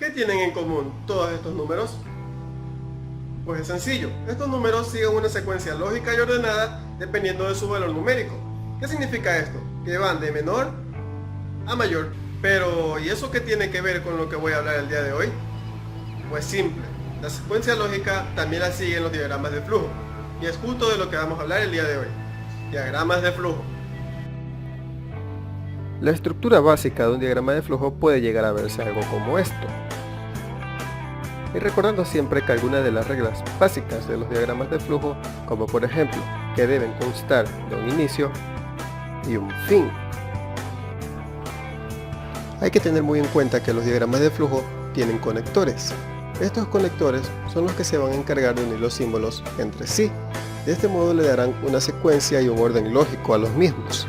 ¿Qué tienen en común todos estos números? Pues es sencillo, estos números siguen una secuencia lógica y ordenada dependiendo de su valor numérico. ¿Qué significa esto? Que van de menor a mayor. Pero, ¿y eso qué tiene que ver con lo que voy a hablar el día de hoy? Pues simple, la secuencia lógica también la siguen los diagramas de flujo. Y es justo de lo que vamos a hablar el día de hoy. Diagramas de flujo. La estructura básica de un diagrama de flujo puede llegar a verse algo como esto. Y recordando siempre que algunas de las reglas básicas de los diagramas de flujo, como por ejemplo, que deben constar de un inicio y un fin. Hay que tener muy en cuenta que los diagramas de flujo tienen conectores. Estos conectores son los que se van a encargar de unir los símbolos entre sí. De este modo le darán una secuencia y un orden lógico a los mismos.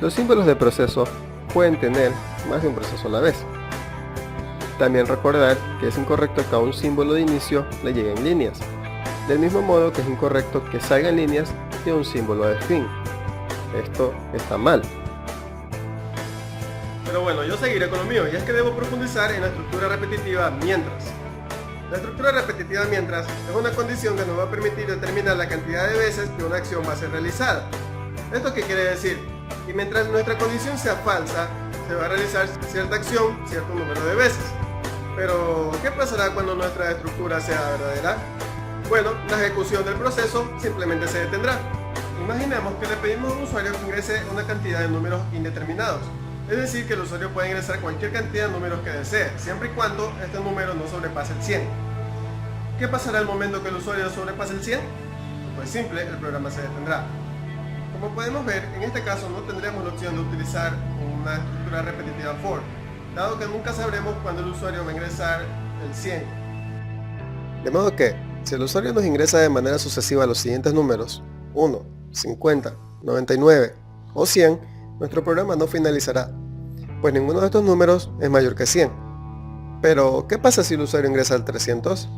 Los símbolos de proceso pueden tener más de un proceso a la vez. También recordar que es incorrecto que a un símbolo de inicio le lleguen líneas, del mismo modo que es incorrecto que salgan líneas de un símbolo de fin. Esto está mal. Pero bueno, yo seguiré con lo mío, y es que debo profundizar en la estructura repetitiva mientras. La estructura repetitiva mientras es una condición que nos va a permitir determinar la cantidad de veces que una acción va a ser realizada. ¿Esto qué quiere decir? Que mientras nuestra condición sea falsa, se va a realizar cierta acción cierto número de veces. Pero, ¿qué pasará cuando nuestra estructura sea verdadera? Bueno, la ejecución del proceso simplemente se detendrá. Imaginemos que le pedimos a un usuario que ingrese una cantidad de números indeterminados. Es decir, que el usuario puede ingresar cualquier cantidad de números que desee, siempre y cuando este número no sobrepase el 100. ¿Qué pasará al momento que el usuario sobrepase el 100? Pues simple, el programa se detendrá. Como podemos ver, en este caso no tendremos la opción de utilizar una estructura repetitiva for, dado que nunca sabremos cuándo el usuario va a ingresar el 100. De modo que, si el usuario nos ingresa de manera sucesiva los siguientes números, 1, 50, 99 o 100, nuestro programa no finalizará, pues ninguno de estos números es mayor que 100. Pero, ¿qué pasa si el usuario ingresa al 300?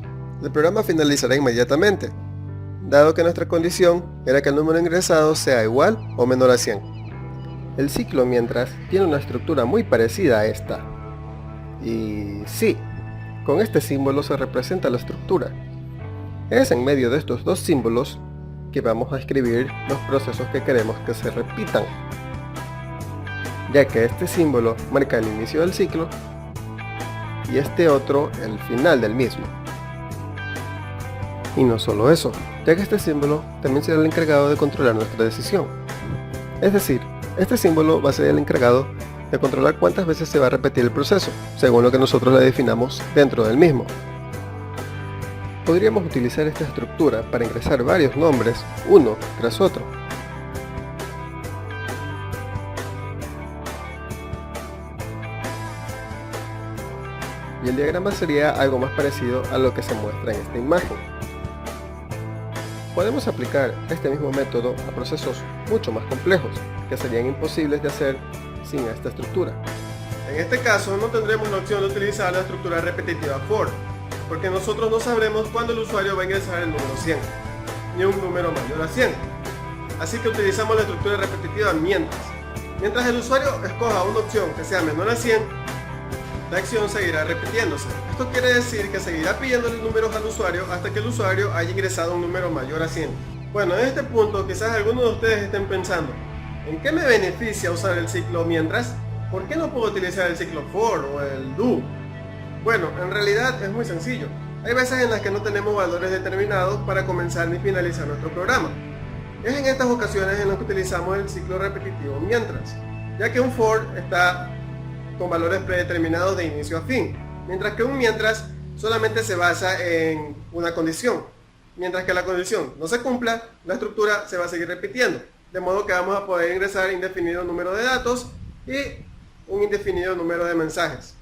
El programa finalizará inmediatamente, dado que nuestra condición era que el número ingresado sea igual o menor a 100. El ciclo mientras tiene una estructura muy parecida a esta. Y sí, con este símbolo se representa la estructura. Es en medio de estos dos símbolos que vamos a escribir los procesos que queremos que se repitan, ya que este símbolo marca el inicio del ciclo y este otro el final del mismo. Y no solo eso, ya que este símbolo también será el encargado de controlar nuestra decisión. Es decir, este símbolo va a ser el encargado de controlar cuántas veces se va a repetir el proceso, según lo que nosotros le definamos dentro del mismo. Podríamos utilizar esta estructura para ingresar varios nombres, uno tras otro. Y el diagrama sería algo más parecido a lo que se muestra en esta imagen. Podemos aplicar este mismo método a procesos mucho más complejos, que serían imposibles de hacer sin esta estructura. En este caso no tendremos la opción de utilizar la estructura repetitiva for, porque nosotros no sabremos cuándo el usuario va a ingresar el número 100, ni un número mayor a 100. Así que utilizamos la estructura repetitiva mientras. Mientras el usuario escoja una opción que sea menor a 100, la acción seguirá repitiéndose. Esto quiere decir que seguirá pidiéndole números al usuario hasta que el usuario haya ingresado un número mayor a 100. Bueno, en este punto quizás algunos de ustedes estén pensando, ¿en qué me beneficia usar el ciclo mientras? ¿Por qué no puedo utilizar el ciclo for o el do? Bueno, en realidad es muy sencillo. Hay veces en las que no tenemos valores determinados para comenzar ni finalizar nuestro programa. Es en estas ocasiones en las que utilizamos el ciclo repetitivo mientras, ya que un for está con valores predeterminados de inicio a fin, mientras que un mientras solamente se basa en una condición. Mientras que la condición no se cumpla, la estructura se va a seguir repitiendo, de modo que vamos a poder ingresar indefinido número de datos y un indefinido número de mensajes.